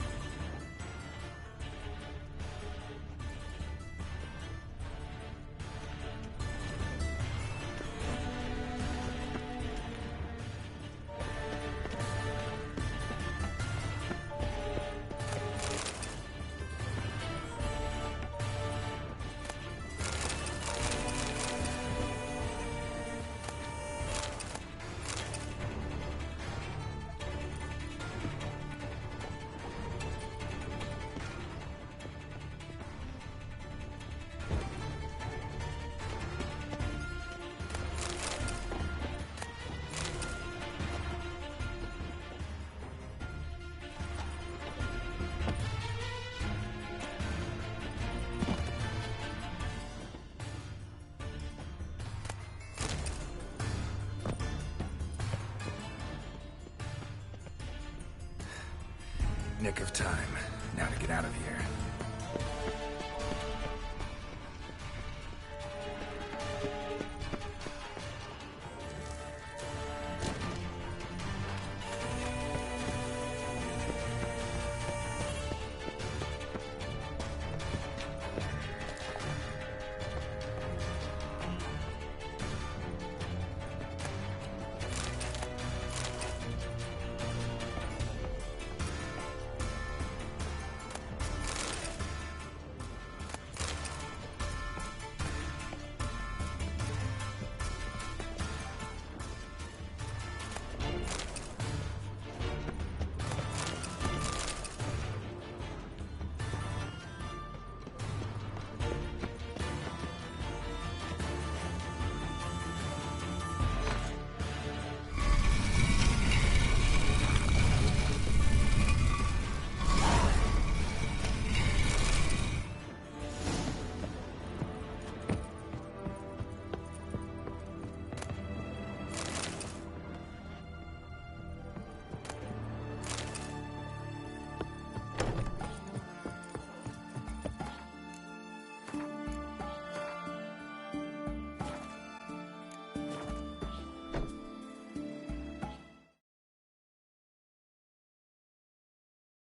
Nick of time. Now to get out of here.